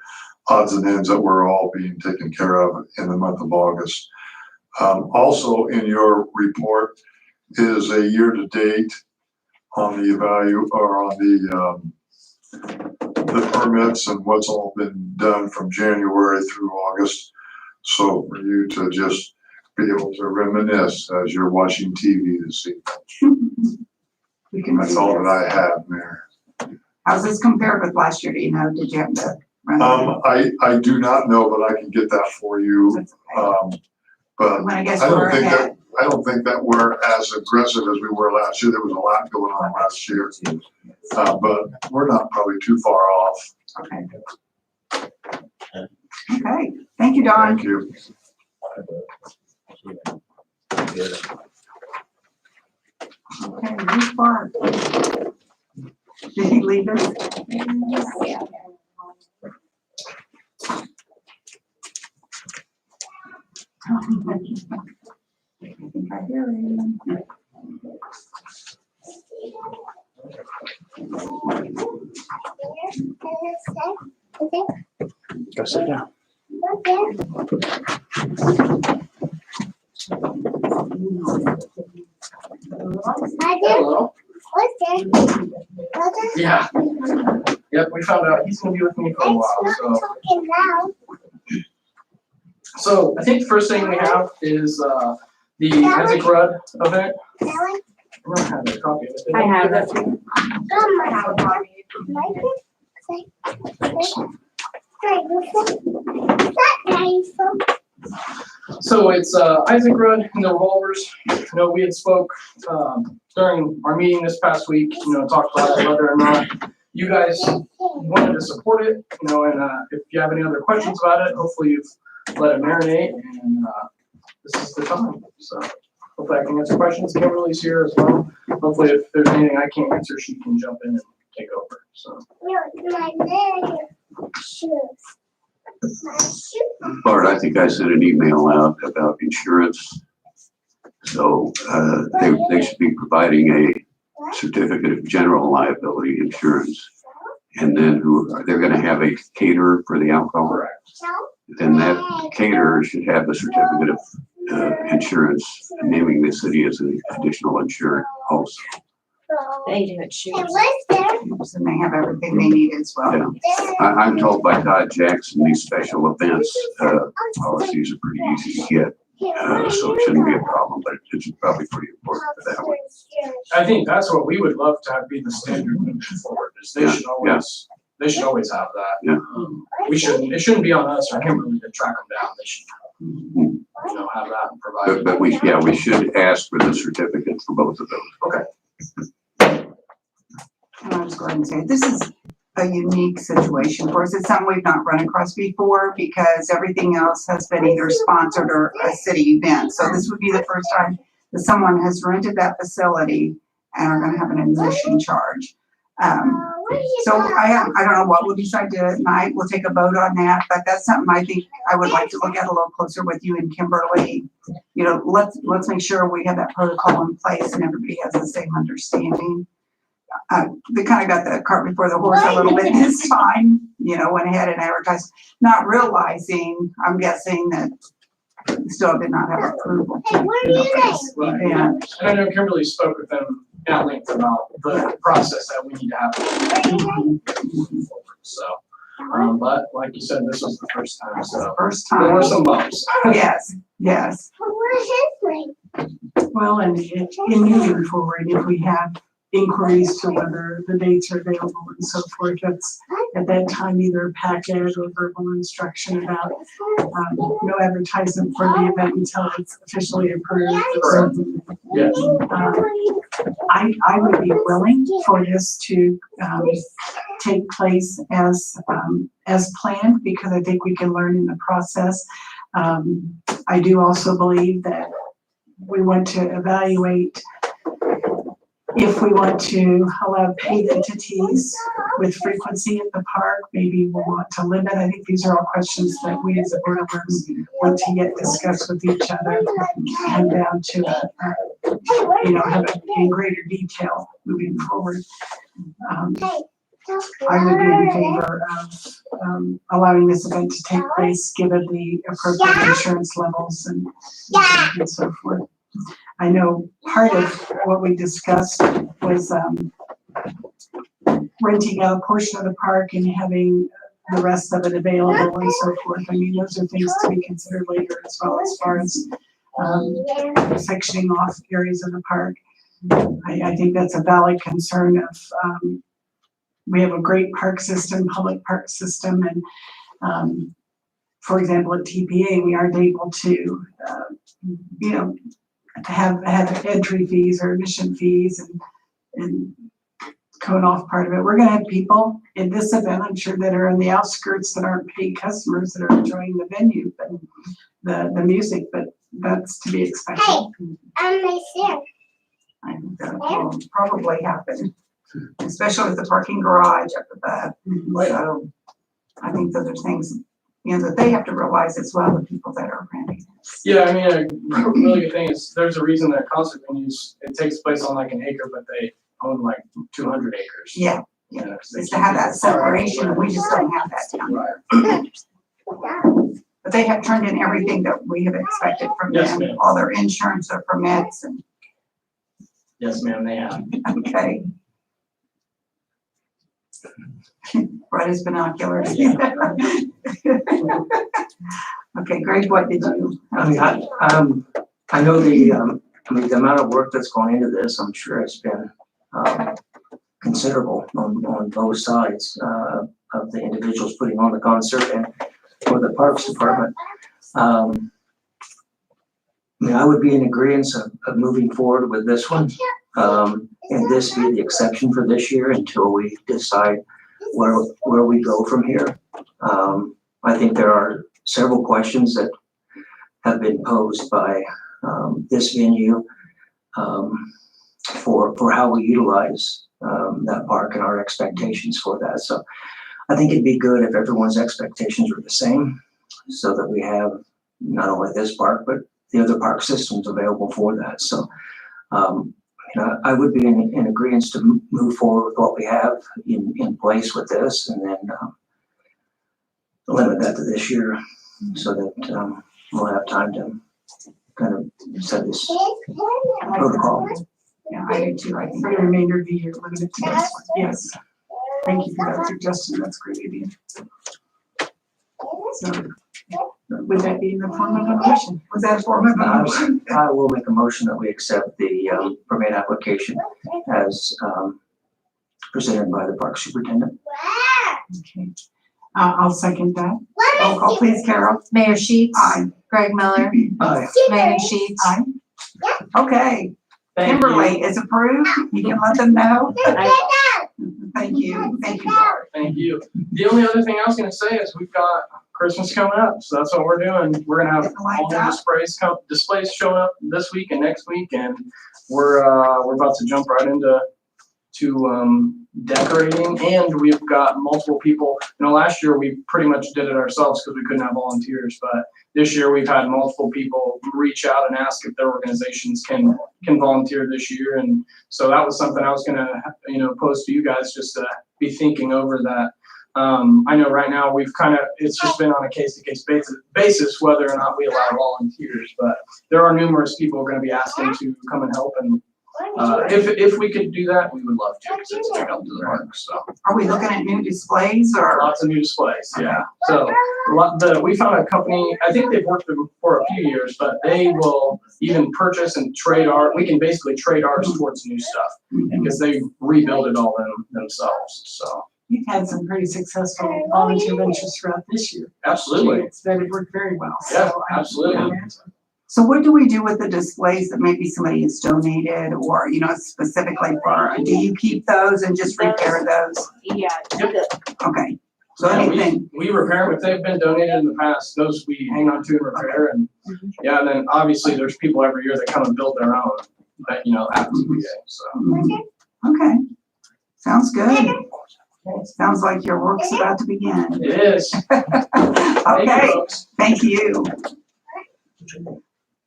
[SPEAKER 2] odds and ends that were all being taken care of in the month of August. Also in your report is a year-to-date on the value or on the permits and what's all been done from January through August. So for you to just be able to reminisce as you're watching TV this evening.
[SPEAKER 1] We can
[SPEAKER 2] That's
[SPEAKER 1] do
[SPEAKER 2] all
[SPEAKER 1] this.
[SPEAKER 2] that I have, Mayor.
[SPEAKER 1] How's this compared with last year? Do you know? Did you have to run?
[SPEAKER 2] I do not know, but I can get that for you.
[SPEAKER 1] That's okay.
[SPEAKER 2] But
[SPEAKER 1] When I guess
[SPEAKER 2] I
[SPEAKER 1] we're ahead.
[SPEAKER 2] don't think that we're as aggressive as we were last year. There was a lot going on last year.
[SPEAKER 9] But we're not probably too far off.
[SPEAKER 1] Okay. Okay, thank you, Don.
[SPEAKER 9] Thank you.
[SPEAKER 1] Okay, Bruce Barr. Did he leave us? I think I hear him.
[SPEAKER 7] Go sit down.
[SPEAKER 2] Hello.
[SPEAKER 7] Yeah. Yep, we found out he's gonna be with me for a while, so I think the first thing we have is, the Isaac Rudd event. I don't have a copy of it.
[SPEAKER 3] I have it.
[SPEAKER 7] So it's Isaac Rudd and the Revolvers. You know, we had spoke during our meeting this past week, you know, talked about whether or not you guys wanted to support it, you know, and if you have any other questions about it, hopefully you've let it marinate, and this is the time. So hopefully I can answer questions. Kimberly's here as well. Hopefully if there's anything I can't answer, she can jump in and take over. So.
[SPEAKER 10] Bart, I think I sent an email out about insurance. So they should be providing a certificate of general liability insurance. And then they're going to have a caterer for the alcohol. Then that caterer should have a certificate of insurance naming the city as an additional insured also.
[SPEAKER 3] They do it, shoot.
[SPEAKER 1] And they have everything they need as well.
[SPEAKER 10] Yeah. I'm told by Todd Jackson, these special events policies are pretty easy to get. So it shouldn't be a problem, but it's probably pretty important for that one.
[SPEAKER 7] I think that's what we would love to have be the standard moving forward, is they should always have that.
[SPEAKER 10] Yeah.
[SPEAKER 7] It shouldn't be on us or him really to track them down. They should, you know, have that and provide it.
[SPEAKER 10] But we should ask for the certificate for both of those.
[SPEAKER 7] Okay.
[SPEAKER 1] And I'll just go ahead and say, this is a unique situation for us. It's something we've not run across before because everything else has been either sponsored or a city event. So this would be the first time that someone has rented that facility and are gonna have an admission charge. So I don't know what we'll decide tonight. We'll take a vote on that, but that's something I think I would like to look at a little closer with you and Kimberly. You know, let's make sure we have that protocol in place and everybody has the same understanding. They kind of got the cart before the horse a little bit this time, you know, went ahead and advertised, not realizing, I'm guessing that still did not have approval.
[SPEAKER 7] Yeah. And I know Kimberly spoke with them at length about the process that we need to have. So, but like you said, this was the first time, so
[SPEAKER 1] First
[SPEAKER 7] there
[SPEAKER 1] time.
[SPEAKER 7] were some bumps.
[SPEAKER 1] Yes.
[SPEAKER 5] Well, and in moving forward, if we have inquiries to whether the dates are available and so forth, that's at that time either a packet or verbal instruction about no advertisement for the event until it's officially approved.
[SPEAKER 7] Yes.
[SPEAKER 5] I would be willing for this to take place as planned because I think we can learn in the process. I do also believe that we want to evaluate if we want to allow paid entities with frequency at the park. Maybe we'll want to limit. I think these are all questions that we as a board of members want to get discussed with each other and down to have it in greater detail moving forward. I would be in favor of allowing this event to take place given the appropriate insurance levels and so forth. I know part of what we discussed was renting out a portion of the park and having the rest of it available and so forth. I mean, those are things to be considered later as well as far as sectioning off areas of the park. I think that's a valid concern of we have a great park system, public park system, and for example, at TPA, we aren't able to, have entry fees or admission fees and cone off part of it. We're gonna have people in this event, I'm sure, that are in the outskirts that aren't paid customers that are enjoying the venue, but the music, but that's to be expected.
[SPEAKER 1] I think that will probably happen, especially with the parking garage up above. So I think those are things, that they have to realize as well, the people that are renting.
[SPEAKER 2] Yeah, I mean, a really good thing is there's a reason that concert venues, it takes place on like an acre, but they own like 200 acres.
[SPEAKER 1] Yeah,
[SPEAKER 2] You know, 'cause they
[SPEAKER 1] just to have that separation, and we just don't have that down here. But they have turned in everything that we have expected from
[SPEAKER 2] Yes,
[SPEAKER 1] them,
[SPEAKER 2] ma'am.
[SPEAKER 1] all their insurance, their permits, and,
[SPEAKER 2] Yes, ma'am, they have.
[SPEAKER 1] okay. Right as binoculars. Okay, Greg, what did you?
[SPEAKER 4] I mean, I know the amount of work that's gone into this, I'm sure it's been, considerable on both sides, of the individuals putting on the concert and for the Parks Department. I mean, I would be in agreement of moving forward with this one. And this be the exception for this year until we decide where we go from here. I think there are several questions that have been posed by this venue for how we utilize that park and our expectations for that. So I think it'd be good if everyone's expectations were the same, so that we have not only this park, but the other park systems available for that. So I would be in agreement to move forward with what we have in place with this, and then limit that to this year, so that we'll have time to kind of set this protocol.
[SPEAKER 1] Yeah, I do too, I think.
[SPEAKER 5] For the remainder of the year, limited to this one. Yes. Thank you for that suggestion. That's great idea. So, would that be in the form of a motion?
[SPEAKER 1] Was that a form of a motion?
[SPEAKER 4] I will make a motion that we accept the permit application as presented by the park superintendent.
[SPEAKER 5] Okay. I'll second that.
[SPEAKER 1] Roll call, please, Carol.
[SPEAKER 3] Mayor Sheets.
[SPEAKER 1] Aye.
[SPEAKER 3] Greg Miller.
[SPEAKER 4] Aye.
[SPEAKER 3] Megan Sheets.
[SPEAKER 1] Aye. Okay,
[SPEAKER 2] Thank you.
[SPEAKER 1] Kimberly is approved. You can let them know.
[SPEAKER 3] I-
[SPEAKER 1] Thank you, Barb.
[SPEAKER 2] Thank you. The only other thing I was gonna say is we've got Christmas coming up, so that's what we're doing. We're gonna have all new displays showing up this week and next week, and we're about to jump right into decorating, and we've got multiple people. Last year we pretty much did it ourselves because we couldn't have volunteers, but this year we've had multiple people reach out and ask if their organizations can volunteer this year, and so that was something I was gonna pose to you guys, just to be thinking over that. I know right now it's just been on a case-to-case basis whether or not we allow volunteers, but there are numerous people who are gonna be asking to come and help, and if we could do that, we would love to, because it's a big help to the park. So
[SPEAKER 1] Are we looking at new displays or?
[SPEAKER 2] lots of new displays, yeah. So we found a company, I think they've worked with them for a few years, but they will even purchase and trade we can basically trade ours towards new stuff, because they rebuild it all themselves, so.
[SPEAKER 5] You've had some pretty successful volunteer ventures throughout this year.
[SPEAKER 2] Absolutely.
[SPEAKER 5] That it worked very well.
[SPEAKER 2] Yeah,
[SPEAKER 5] So
[SPEAKER 2] absolutely.
[SPEAKER 1] So what do we do with the displays that maybe somebody has donated, or, specifically for, do you keep those and just repair those?
[SPEAKER 3] Yeah.
[SPEAKER 1] Okay, so
[SPEAKER 2] Yeah,
[SPEAKER 1] anything,
[SPEAKER 2] we repair them if they've been donated in the past. Those we hang on to and repair, and and then obviously there's people every year that come and build their own. That happens every day. So
[SPEAKER 1] okay, sounds good. Sounds like your work's about to begin.
[SPEAKER 2] it is. Thank you,
[SPEAKER 1] Okay,
[SPEAKER 2] folks.
[SPEAKER 1] thank you.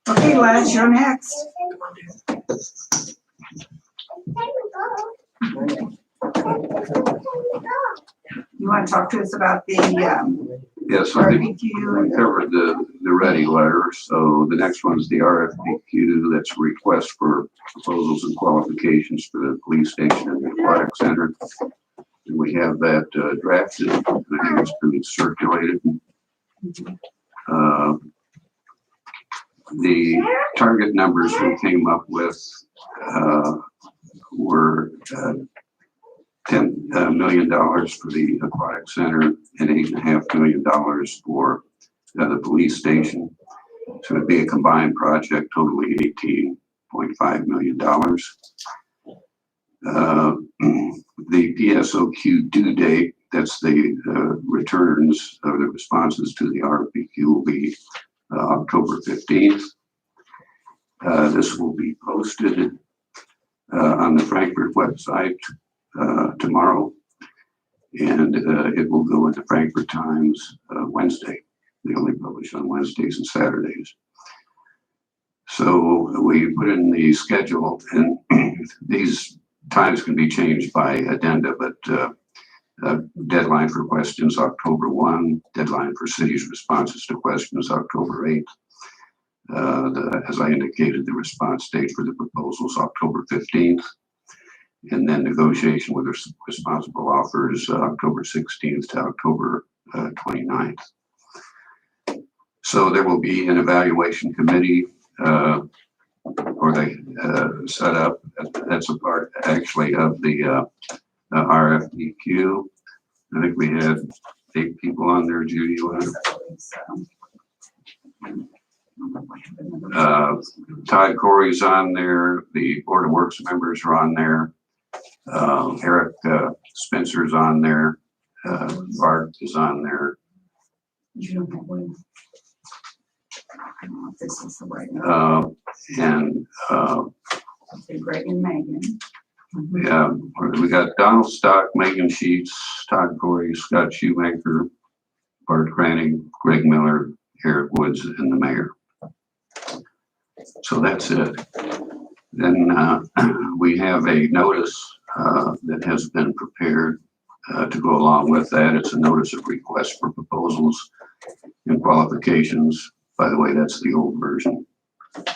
[SPEAKER 1] Okay, Les, you're next. You want to talk to us about the
[SPEAKER 10] Yes, I think
[SPEAKER 1] barbecue?
[SPEAKER 10] we covered the ready letter, so the next one is the RFPQ. That's a request for proposals and qualifications for the police station and the aquatic center. And we have that drafted, and I think it's been circulated. The target numbers we came up with were $10 million for the aquatic center and $8.5 million for the police station. So it'd be a combined project totaling $18.5 million. The Dsoq due date, that's the returns or the responses to the RFPQ, will be October 15th. This will be posted on the Frankfurt website tomorrow, and it will go in the Frankfurt Times Wednesday. They only publish on Wednesdays and Saturdays. So we put in the schedule, and these times can be changed by addenda, but deadline for questions October 1, deadline for city's responses to questions October 8th. As I indicated, the response date for the proposals October 15th, and then negotiation with responsible offers October 16th to October 29th. So there will be an evaluation committee or they set up. That's a part actually of the RFPQ. I think we had 8 people on there, Judy. Todd Corey's on there. The Board of Works members are on there. Eric Spencer's on there. Bart is on there.
[SPEAKER 1] You don't have one. I don't know if this is the right one.
[SPEAKER 10] And
[SPEAKER 1] Okay, Greg and Megan.
[SPEAKER 10] yeah, we got Donald Dsoq, Megan Sheets, Todd Corey, Scott Shoemaker, Bart Cranning, Greg Miller, Eric Woods, and the mayor. So that's it. Then we have a notice that has been prepared to go along with that. It's a notice of request for proposals and qualifications. By the way, that's the old version.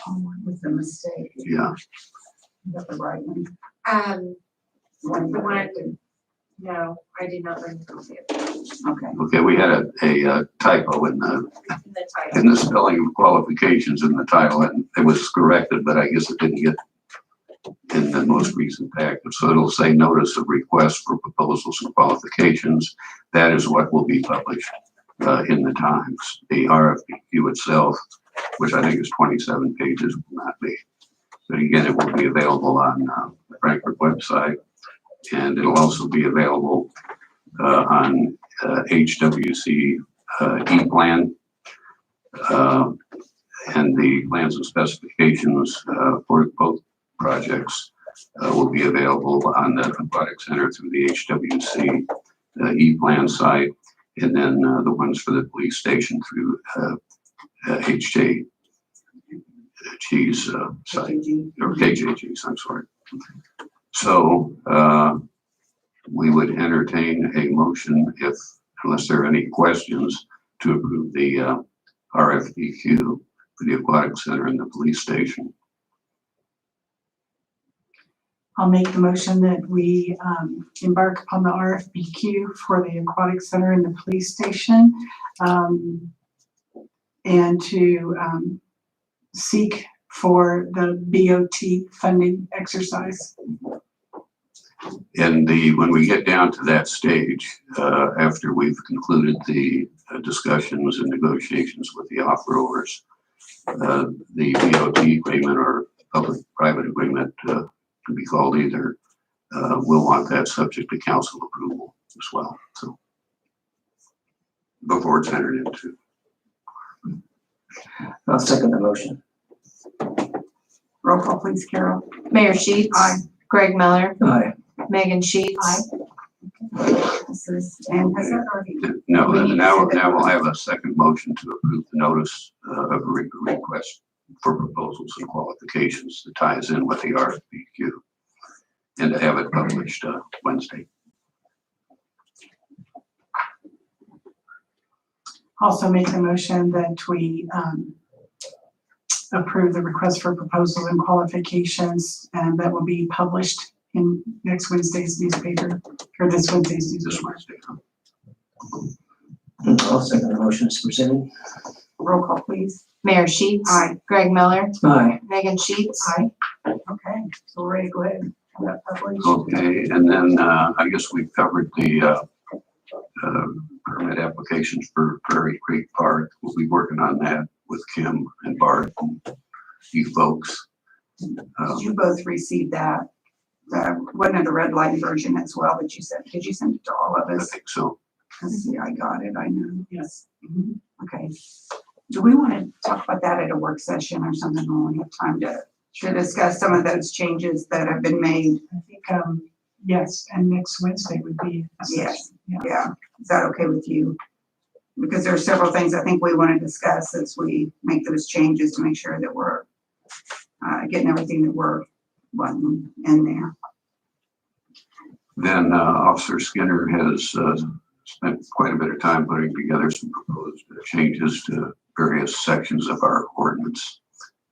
[SPEAKER 1] Oh, with the mistake.
[SPEAKER 10] Yeah.
[SPEAKER 1] You got the right one.
[SPEAKER 3] The one, no, I did not bring the copy of it.
[SPEAKER 1] Okay.
[SPEAKER 10] Okay, we had a typo in the
[SPEAKER 3] The title.
[SPEAKER 10] in the spelling of qualifications in the title, and it was corrected, but I guess it didn't get in the most recent package. So it'll say notice of request for proposals and qualifications. That is what will be published in the Times. The RFPQ itself, which I think is 27 pages, will not be. But again, it will be available on the Frankfurt website, and it'll also be available on HWC e-plan, and the plans and specifications for both projects will be available on the Aquatic Center through the HWC e-plan site, and then the ones for the police station through HJG's site, or KJG's, I'm sorry. So we would entertain a motion if, unless there are any questions, to approve the RFPQ for the Aquatic Center and the police station.
[SPEAKER 5] I'll make the motion that we embark upon the RFPQ for the Aquatic Center and the police station, and to seek for the BOT funding exercise.
[SPEAKER 10] And when we get down to that stage, after we've concluded the discussions and negotiations with the offerors, the BOT agreement or public-private agreement, can be called either, we'll want that subject to council approval as well. So before it's entered into.
[SPEAKER 4] I'll second the motion.
[SPEAKER 1] Roll call, please, Carol.
[SPEAKER 3] Mayor Sheets.
[SPEAKER 1] Aye.
[SPEAKER 3] Greg Miller.
[SPEAKER 4] Aye.
[SPEAKER 3] Megan Sheets.
[SPEAKER 1] This is, and has that already?
[SPEAKER 10] No, now we'll have a second motion to approve the notice of a request for proposals and qualifications that ties in with the RFPQ, and to have it published Wednesday.
[SPEAKER 5] Also make the motion that we approve the request for proposals and qualifications, and that will be published in next Wednesday's newspaper, or this Wednesday's
[SPEAKER 10] This
[SPEAKER 5] newspaper.
[SPEAKER 10] Wednesday.
[SPEAKER 4] I'll second the motion as presented.
[SPEAKER 1] Roll call, please.
[SPEAKER 3] Mayor Sheets.
[SPEAKER 1] Aye.
[SPEAKER 3] Greg Miller.
[SPEAKER 4] Aye.
[SPEAKER 3] Megan Sheets.
[SPEAKER 1] Aye. Okay, so we're ready to go ahead and have that published.
[SPEAKER 10] Okay, and then I guess we've covered the permit applications for Prairie Creek Park. We'll be working on that with Kim and Bart and you folks.
[SPEAKER 1] Did you both receive that? wasn't it a red line version as well that you sent? Did you send it to all of
[SPEAKER 10] I
[SPEAKER 1] us?
[SPEAKER 10] think so.
[SPEAKER 1] Let's see, I got it, I know.
[SPEAKER 5] Yes.
[SPEAKER 1] Okay. Do we want to talk about that at a work session or something when we have time to discuss some of those changes that have been made?
[SPEAKER 5] I think, yes, and next Wednesday would be. a session.
[SPEAKER 1] Yes.
[SPEAKER 5] Yeah.
[SPEAKER 1] Yeah, is that okay with you? Because there are several things I think we want to discuss as we make those changes to make sure that we're getting everything that we're wanting in there.
[SPEAKER 10] Then Officer Skinner has spent quite a bit of time putting together some proposed changes to various sections of our ordinance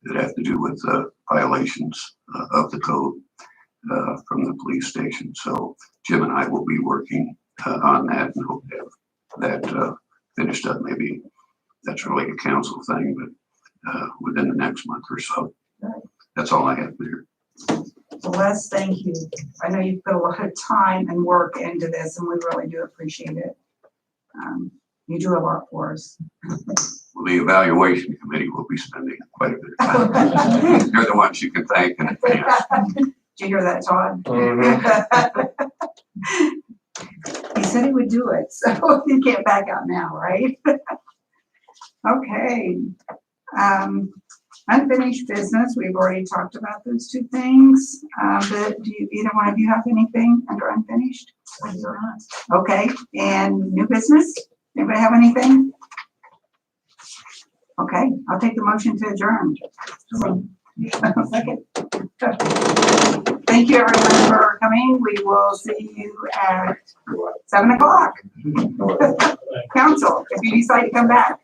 [SPEAKER 10] that have to do with violations of the code from the police station. So Jim and I will be working on that and hope to have that finished up. Maybe that's really a council thing, but within the next month or so. That's all I have there.
[SPEAKER 1] So Les, thank you. I know you've put a lot of time and work into this, and we really do appreciate it. You do a lot for us.
[SPEAKER 10] Well, the evaluation committee will be spending quite a bit of time. They're the ones you can thank in advance.
[SPEAKER 1] Did you hear that, Todd? He said he would do it, so he can't back out now, right? Okay. Unfinished business, we've already talked about those two things, but do either one of you have anything under unfinished?
[SPEAKER 5] I do not.
[SPEAKER 1] Okay, and new business, anybody have anything? Okay, I'll take the motion to adjourn. Second. Thank you everyone for coming, we will see you at 7 o'clock. Council, if you decide to come back.